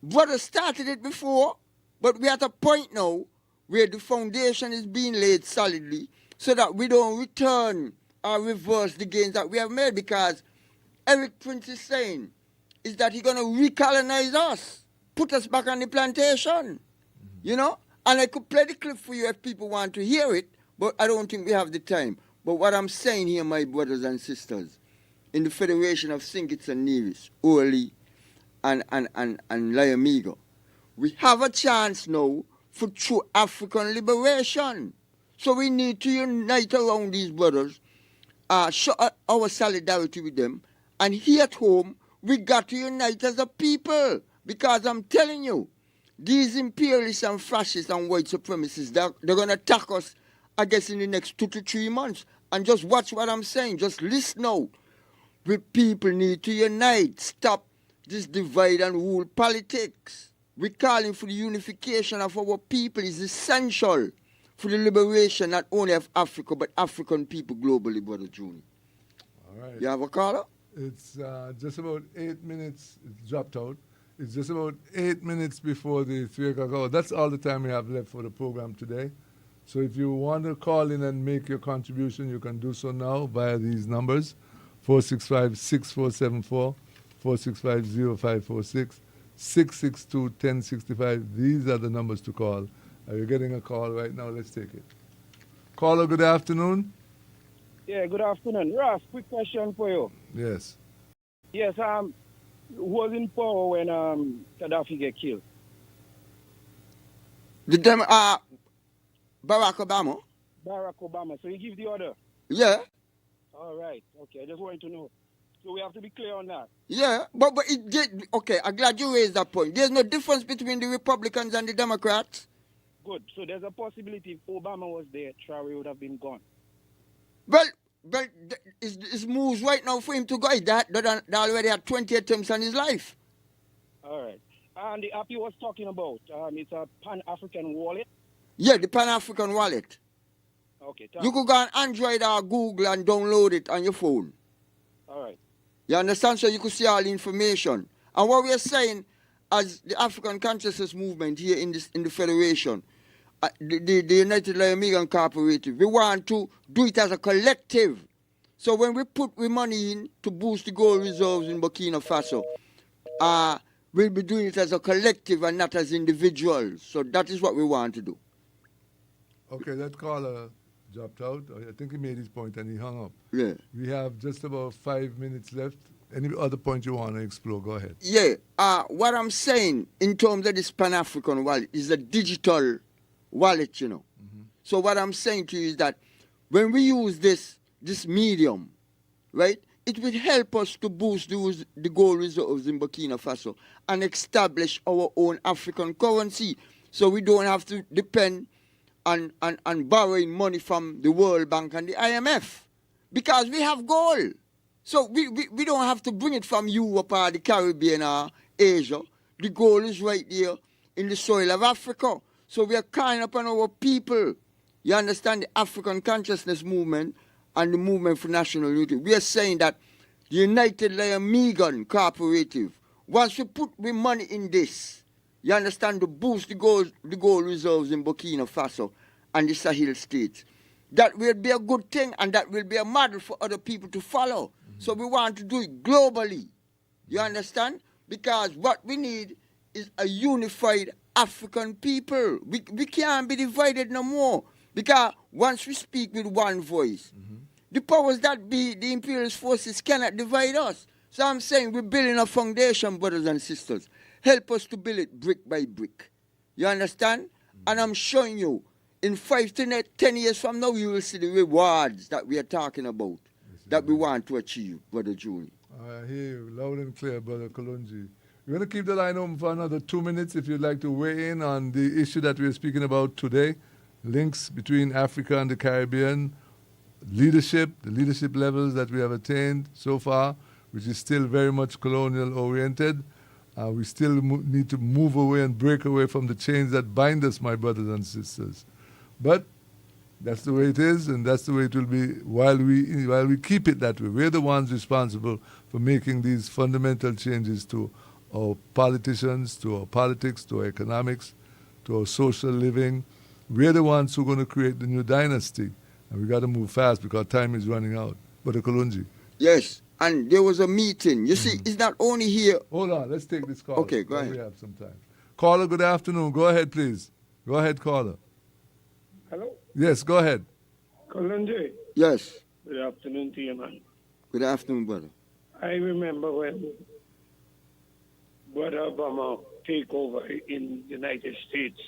brothers started it before, but we're at a point now where the foundation is being laid solidly so that we don't return or reverse the gains that we have made. Because Eric Prince is saying is that he's going to recolonize us, put us back on the plantation, And I could play the clip for you if people want to hear it, but I don't think we have the time. But what I'm saying here, my brothers and sisters, in the Federation of St. Kitts and Nevis, Orly, and Liamigo, we have a chance now for true African liberation. So we need to unite around these brothers, show our solidarity with them, and here at home, we got to unite as a people. Because I'm telling you, these imperialists and fascists and white supremacists, they're going to attack us, I guess, in the next 2 to 3 months. And just watch what I'm saying. Just listen out. We people need to unite. Stop this divide and rule politics. We're calling for the unification of our people. Is essential for the liberation not only of Africa, but African people globally, Brother Juni. All right. You have a caller? It's just about 8 minutes. It's dropped out. It's just about 8 minutes before the 3 o'clock hour. That's all the time we have left for the program today. So if you want to call in and make your contribution, you can do so now via these numbers, 465-6474, 465-0546, 662-1065. These are the numbers to call. Are you getting a call right now? Let's take it. Caller, good afternoon. Yeah, good afternoon. Ross, quick question for you. Yes. Yes, who was in power when Gaddafi get killed? The Barack Obama. Barack Obama. So he give the order. Yeah. All right. Okay. I just wanted to know. So we have to be clear on that. Yeah, but it did. Okay, I'm glad you raised that point. There's no difference between the Republicans and the Democrats. Good. So there's a possibility if Obama was there, Traore would have been gone. Well, it's moves right now for him to go. That already had 20 attempts on his life. All right. And the app you was talking about, it's a Pan-African wallet? Yeah, the Pan-African wallet. Okay, you could go on Android or Google and download it on your phone. All right. You understand? So you could see all the information. And what we are saying as the African Consciousness Movement here in the Federation, the United Amigan Cooperative, we want to do it as a collective. So when we put money in to boost the gold reserves in Burkina Faso, we'll be doing it as a collective and not as individuals. So that is what we want to do. Okay, that caller dropped out. I think he made his point and he hung up. Yeah. We have just about 5 minutes left. Any other point you want to explore, go ahead. Yeah. What I'm saying in terms of this Pan-African wallet is a digital wallet, you know. Mm-hmm. So what I'm saying to you is that when we use this medium, right, it will help us to boost the gold reserves in Burkina Faso and establish our own African currency so we don't have to depend on borrowing money from the World Bank and the IMF because we have gold. So we don't have to bring it from Europe or the Caribbean or Asia. The gold is right there in the soil of Africa. So we are calling upon our people. You understand the African Consciousness Movement and the Movement for National Unity. We are saying that the United Amigan Cooperative, once we put the money in this, you understand, to boost the gold reserves in Burkina Faso and the Sahel states, that will be a good thing and that will be a model for other people to follow. Mm-hmm. So we want to do it globally. You understand? Because what we need is a unified African people. We can't be divided no more. Because once we speak with one voice, mm-hmm. the powers that be, the imperialist forces, cannot divide us. So I'm saying we're building a foundation, brothers and sisters. Help us to build it brick by brick. You understand? Mm-hmm. And I'm showing you, in 5 to 10 years from now, you will see the rewards that we are talking about, that we want to achieve, Brother Julie. I hear you loud and clear, Brother Kalunji. We're going to keep the line open for another 2 minutes if you'd like to weigh in on the issue that we're speaking about today, links between Africa and the Caribbean, the leadership levels that we have attained so far, which is still very much colonial-oriented. We still need to move away and break away from the chains that bind us, my brothers and sisters. But that's the way it is, and that's the way it will be while we keep it that way. We're the ones responsible for making these fundamental changes to our politicians, to our politics, to our economics, to our social living. We're the ones who are going to create the new dynasty, and we got to move fast because time is running out. Brother Kalunji. Yes, and there was a meeting. You see, it's not only here. Hold on, let's take this call. Okay, go ahead. We have some time. Caller, good afternoon. Go ahead, please. Go ahead, caller. Hello? Yes, go ahead. Kalunji. Yes. Good afternoon to you, man. Good afternoon, brother. I remember when Brother Obama take over in the United States.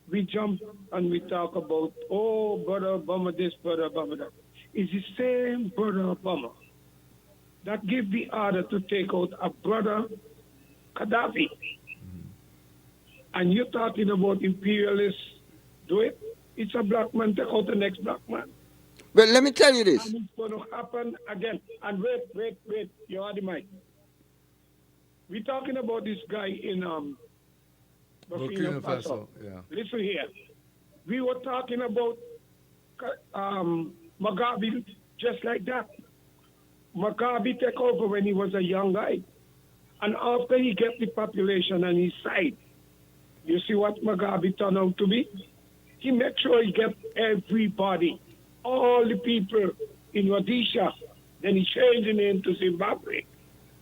We jump and we talk about, oh, Brother Obama this, Brother Obama that. It's the same Brother Obama that gave the order to take out a Brother Gaddafi. Mm-hmm. And you're talking about imperialists do it? It's a black man take out the next black man. But let me tell you this. And it's going to happen again. And wait, you are the mic. We're talking about this guy in Burkina Faso. Yeah. Listen here. We were talking about Mugabe just like that. Mugabe took over when he was a young guy. And after he get the population on his side, you see what Mugabe turned out to be? He made sure he get everybody, all the people in Rhodesia. Then he changed the name to Zimbabwe.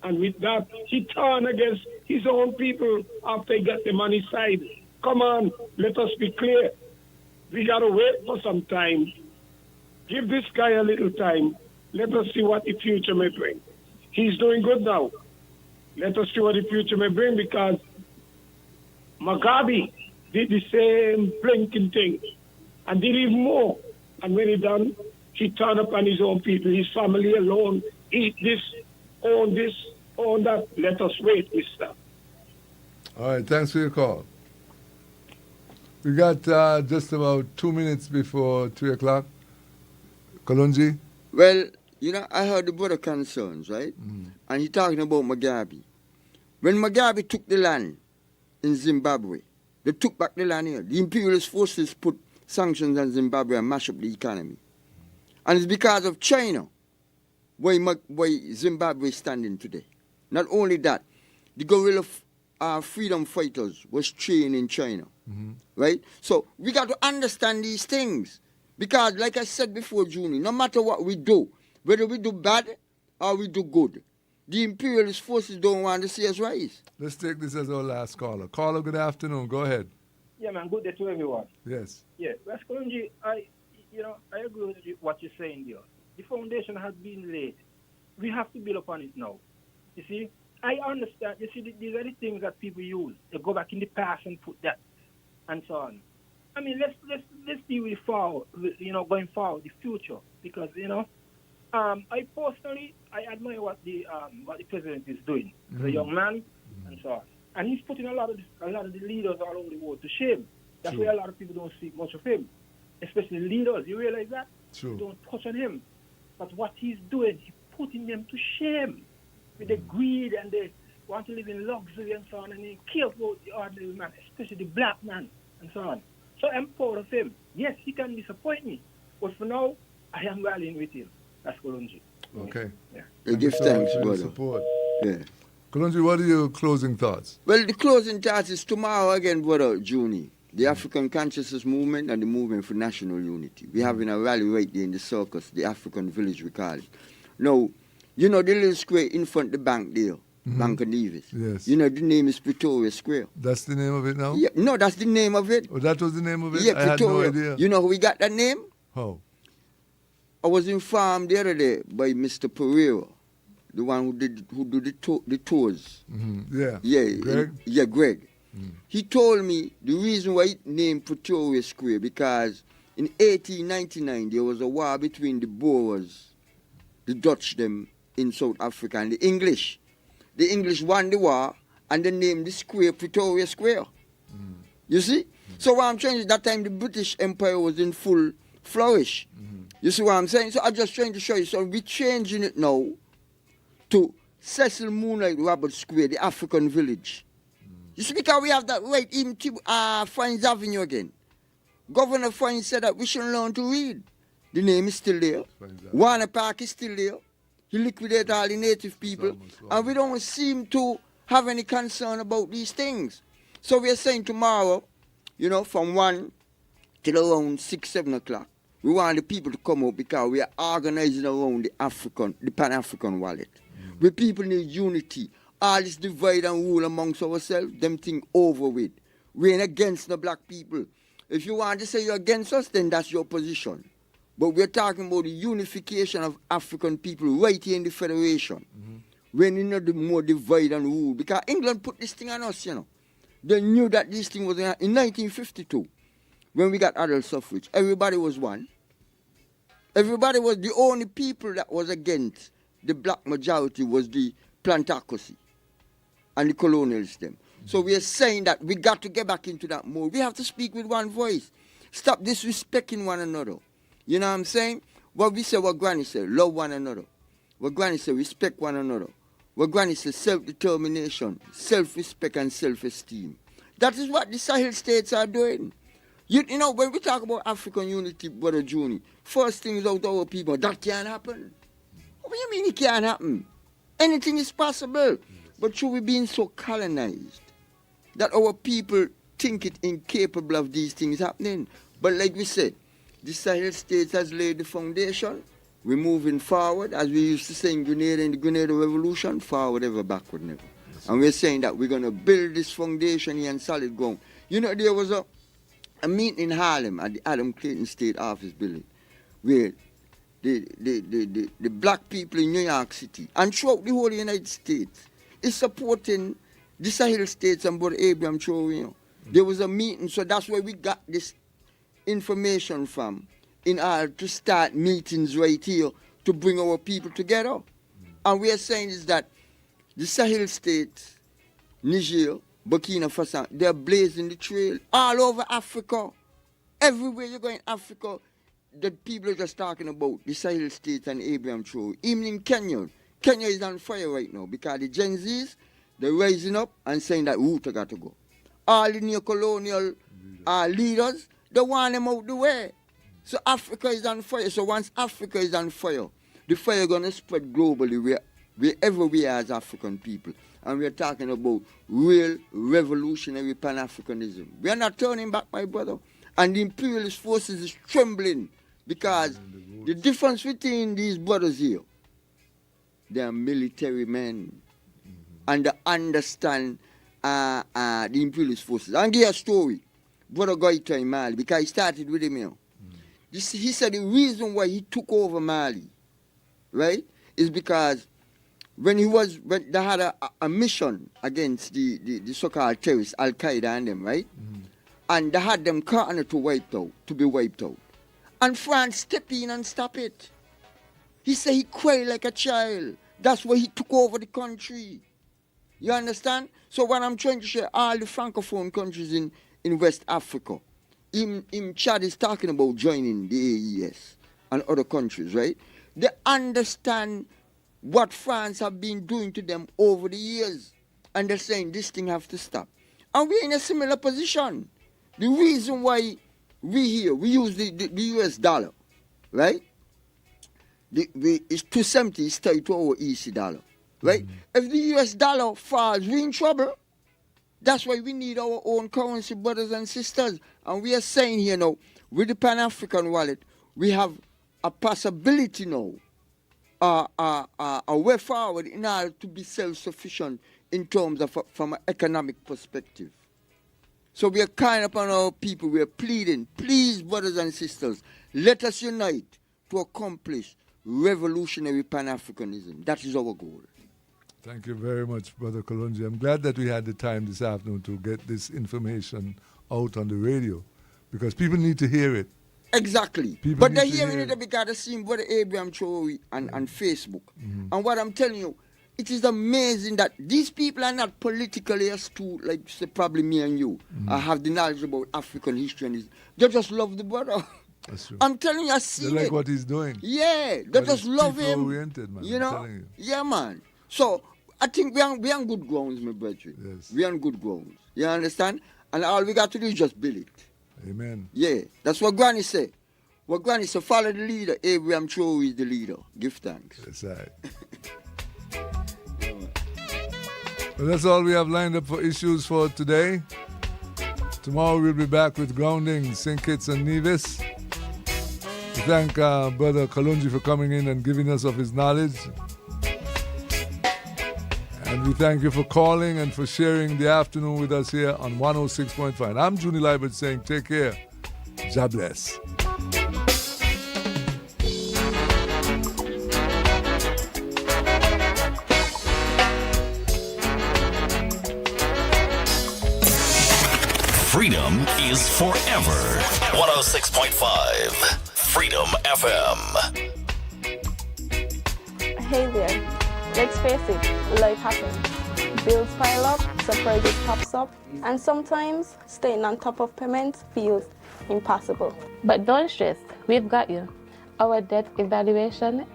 And with that, he turned against his own people after he got them on his side. Come on, let us be clear. We got to wait for some time. Give this guy a little time. Let us see what the future may bring. he's doing good now. Let us see what the future may bring, because Mugabe did the same blinking thing and did even more. And when he done, he turned up on his own people, his family alone, eat this, own that. Let us wait, mister. All right, thanks for your call. We got just about 2 minutes before 3 o'clock. Kalunji? Well, I heard the brother concerns, right? And he talking about Mugabe. When Mugabe took the land in Zimbabwe, they took back the land here. The imperialist forces put sanctions on Zimbabwe and mash up the economy. And it's because of China why Zimbabwe is standing today. Not only that, the guerrilla freedom fighters was trained in China, right? So we got to understand these things. Because, like I said before, Juni, no matter what we do, whether we do bad or we do good, the imperialist forces don't want to see us rise. Let's take this as our last caller. Caller, good afternoon. Go ahead. Yeah, man, good day to everyone. Yes. Yeah, West Kolonji, I agree with what you're saying there. The foundation has been laid. We have to build upon it now. You see, I understand. You see, these are the things that people use. They go back in the past and put that, and so on. I mean, let's deal with forward, going forward, the future, because I personally admire what the president is doing, the young man, and so on, and he's putting a lot of the leaders all over the world to shame. That's why a lot of people don't speak much of him, especially leaders. You realize that? True. Don't touch on him, but what he's doing, he's putting them to shame with the greed, and they want to live in luxury and so on, and he cares about the ordinary man, especially the black man, and so on. So I'm proud of him. Yes, he can disappoint me, but for now, I am rallying with him. That's Kolonji. Okay. Yeah. Give thanks, brother. Support. Yeah. Kolonji, what are your closing thoughts? Well, the closing thoughts is tomorrow again, brother Juni. The African Consciousness Movement and the Movement for National Unity. We're having a rally right there in the circus, the African village we call it. Now, the little square in front of the bank there, Bank of Nevis. Yes. The name is Pretoria Square. That's the name of it now? Yeah, no, that's the name of it. Oh, that was the name of it? Yeah, I had Pretoria. no idea. You know how we got that name? How? I was informed the other day by Mr. Pereira, the one who did the tours. Yeah. Yeah. Greg? Greg. He told me the reason why it named Pretoria Square because in 1899 there was a war between the Boers, the Dutch them in South Africa, and the English. The English won the war and they named the square Pretoria Square. You see? So what I'm saying is that time the British Empire was in full flourish. You see what I'm saying? So I'm just trying to show you. So we're changing it now to Cecil Moonlight Robert Square, the African village. You see, because we have that right in Fines Avenue again. Governor Fines said that we should learn to read. The name is still there. Warner Park is still there. He liquidated all the native people. And we don't seem to have any concern about these things. So we're saying tomorrow, from 1 till around 6, 7 o'clock, we want the people to come out because we are organizing around the Pan-African wallet. Where people need unity. All this divide and rule amongst ourselves, them thing over with. We ain't against the black people. If you want to say you're against us, then that's your position. But we're talking about the unification of African people right here in the Federation. When you know the more divide and rule. Because England put this thing on us, They knew that this thing was in 1952. When we got adult suffrage, everybody was one. Everybody was the only people that was against the black majority was the plantocracy and the colonials them. So we are saying that we got to get back into that mode. We have to speak with one voice. Stop disrespecting one another. You know what I'm saying? What we say, what Granny said, love one another. What Granny said, respect one another. What Granny said, self-determination, self-respect and self-esteem. That is what the Sahel states are doing. You know, when we talk about African unity, Brother Juni, first things out our people, that can't happen. What do you mean it can't happen? Anything is possible. But should we being so colonized that our people think it incapable of these things happening? But like we said, the Sahel states has laid the foundation. We're moving forward, as we used to say in Grenada, in the Grenada Revolution, forward ever, backward never. And we're saying that we're going to build this foundation here in solid ground. You know, there was a meeting in Harlem at the Adam Clayton State Office building where the black people in New York City and throughout the whole United States is supporting the Sahel states and Brother Abraham Traore. You know. There was a meeting, so that's where we got this information from in order to start meetings right here to bring our people together. And we are saying is that the Sahel states, Niger, Burkina Faso, they're blazing the trail all over Africa. Everywhere you go in Africa, the people are just talking about the Sahel states and Abraham Traore. Even in Kenya, Kenya is on fire right now because the Gen Zs, they're rising up and saying that Ruto got to go. All the neo-colonial leaders, they want them out the way. So Africa is on fire. So once Africa is on fire, the fire is going to spread globally wherever we are as African people. And we're talking about real revolutionary Pan-Africanism. We are not turning back, my brother. And the imperialist forces is trembling because the difference between these brothers here, they are military men. And they understand the imperialist forces. I'll give you a story. Brother Goita in Mali, because I started with him here. He said the reason why he took over Mali, right, is because when they had a mission against the so-called terrorists, Al-Qaeda and them, right? And they had them cornered to be wiped out. And France stepped in and stopped it. He said he cried like a child. That's why he took over the country. You understand? So what I'm trying to share, all the Francophone countries in West Africa, in Chad is talking about joining the AES and other countries, right? They understand what France have been doing to them over the years. And they're saying this thing have to stop. And we're in a similar position. The reason why we use the US dollar, right? It's 270 is tied to our EC dollar, right? If the US dollar falls, we're in trouble. That's why we need our own currency, brothers and sisters. And we are saying here now, with the Pan-African wallet, we have a possibility now, a way forward in order to be self-sufficient in terms of from an economic perspective. So we are calling upon our people, we are pleading, please, brothers and sisters, let us unite to accomplish revolutionary Pan-Africanism. That is our goal. Thank you very much, Brother Kalonji. I'm glad that we had the time this afternoon to get this information out on the radio because people need to hear it. Exactly. But they're hearing it because they've seen Brother Abraham Traore on Facebook. And what I'm telling you, it is amazing that these people are not politically astute, like say, probably me and you, have the knowledge about African history. And they just love the brother. That's true. I'm telling you, I see they like what he's doing. Yeah, they just love him. Oriented, man. You know? Yeah, man. So I think we are on good grounds, my brethren. Yes. We are on good grounds. You understand? And all we got to do is just build it. Amen. Yeah, that's what Granny said. What Granny said, follow the leader. Abraham Traore is the leader. Give thanks. That's right. Well, that's all we have lined up for issues for today. Tomorrow we'll be back with Grounding, St. Kitts and Nevis. We thank Brother Kalonji for coming in and giving us of his knowledge. And we thank you for calling and for sharing the afternoon with us here on 106.5. I'm Junie Libert saying take care. God bless. Freedom is forever. 106.5 Freedom FM. Hey there. Let's face it, life happens. Bills pile up, surprises pops up, and sometimes staying on top of payments feels impossible. But don't stress, we've got you. Our debt evaluation